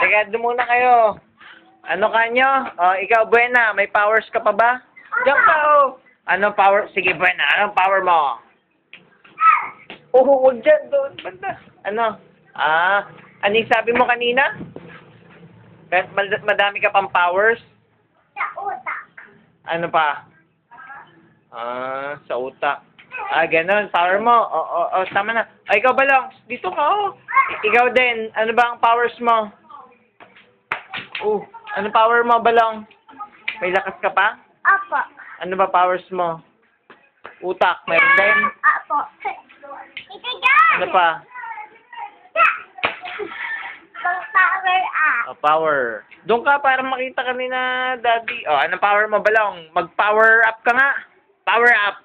Teka, doon muna kayo. Ano kanyo? Ikaw, Buena, may powers ka pa ba? Diyan ka, oh. Anong power? Sige, Buena, anong power mo? Huwag dyan, doon. Banda. Ano? Ano yung sabi mo kanina? Kahit madami ka pang powers? Sa utak. Ano pa? Sa utak. Ganun. Power mo. Tama na. Ikaw, Balong. Dito ka, oh. Ikaw din. Ano ba ang powers mo? Ano power mo, Balong? May lakas ka pa? Apo. Ano ba powers mo? Utak. Meron din? Apo. Ito dyan. Ano pa? Pang-power up. Power. Doon ka para makita ka ni na daddy. Anong power mo, Balong? Mag-power up ka nga. Power up.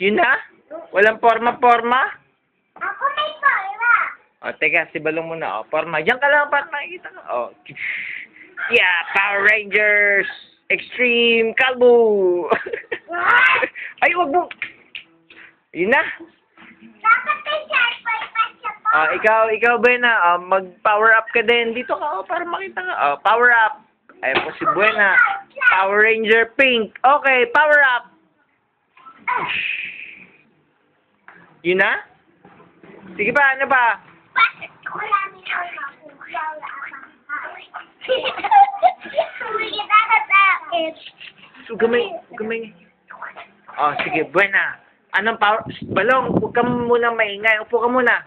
Yun na? Walang forma-forma? Ako may power. Teka, si Balong muna. Forma. Diyan ka lang para makikita ka. Yeah, Power Rangers Extreme Kalbo. Ay, wag mo. Yun na. Dapat may sharpay pa siya po. Ikaw Buena, mag-power up ka din. Dito ka, para makita ka. Power up. Ayun po si Buena. Power Ranger Pink. Okay, power up. Yun na? Sige pa, ano pa? Bakit ko lang yung makukuha Gamay. Sige, Buena. Anong power? Balong, huwag ka muna maingay. Upo ka muna.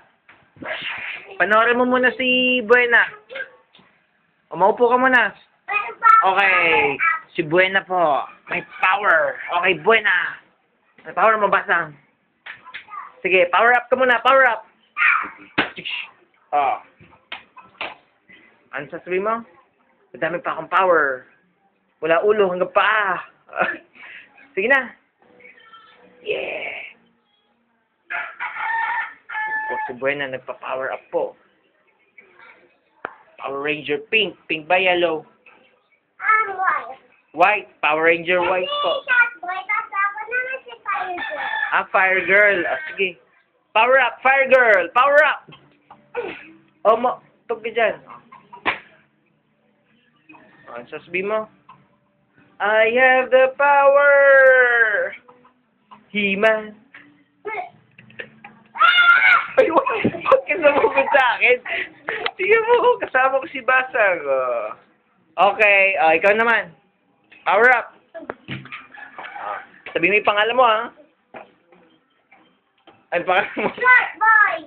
Panoorin mo muna si Buena. Maupo ka muna. Okay. Si Buena po. May power. Okay, Buena. May power mo, Basang. Sige, power up ka muna. Power up. Ano sasabihin mo? Madami pa akong power. Wala ulo hanggang paa. Sige na. Yeah. Si Buena nagpa-power up po. Power Ranger Pink. Pink ba yellow? White. Power Ranger White po. Fire Girl. Sige. Power up, Fire Girl. Power up. Tug ka dyan. Ano sasabihin mo? I have the power. He-Man. Ay, wag ka namumod sa akin. Sige mo, kasama ko si Basang. Okay, ikaw naman. Power up. Sabihin mo yung pangalan mo, ha? Ano pangalan mo? Shark boy.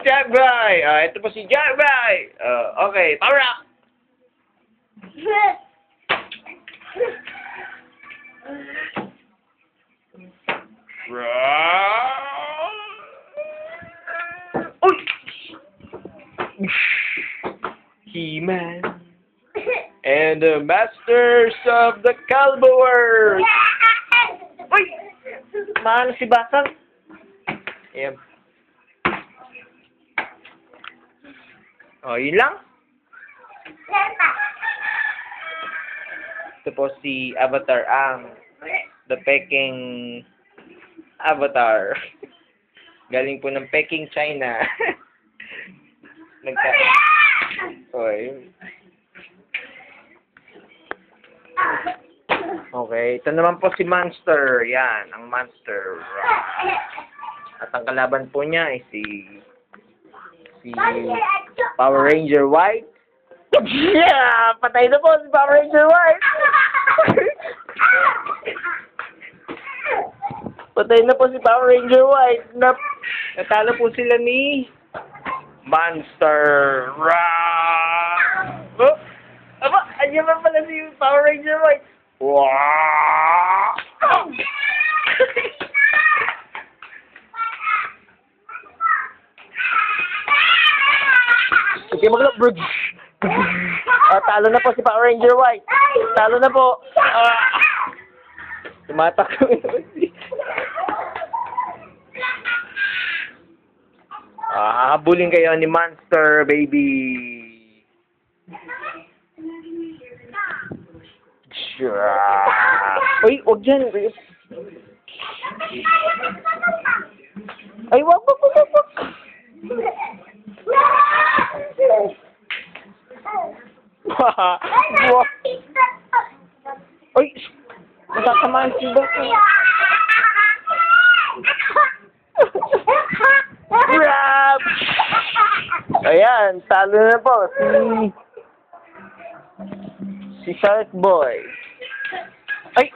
Shark Boy. Ito po si Shark Boy. Okay, power up. Uy! He-Man and the Masters of the Calboers. Uy! Mahal si Basang. Ayan. Yun lang. Ito po si Avatar ang the Peking Avatar. Galing po ng Peking, China. Okay, ito naman po si Monster. Yan, ang Monster. At ang kalaban po niya ay si Power Ranger White. Yeah! Patay na po si Power Ranger White. Patay na po si Power Ranger White. Natalo po sila ni Monster. Andiyan pa pala si Power Ranger White. Wow! Sige, mag-look. Talo na po si Power Ranger White. Talo na po. Tumatakbo naman si... Habulin kayo ni Monster, baby. Uy, wag dyan. Ay, wag. Wow. Uy! Masasama ang sibo. Grab! Ayan, talo na po si Shark Boy. Ay!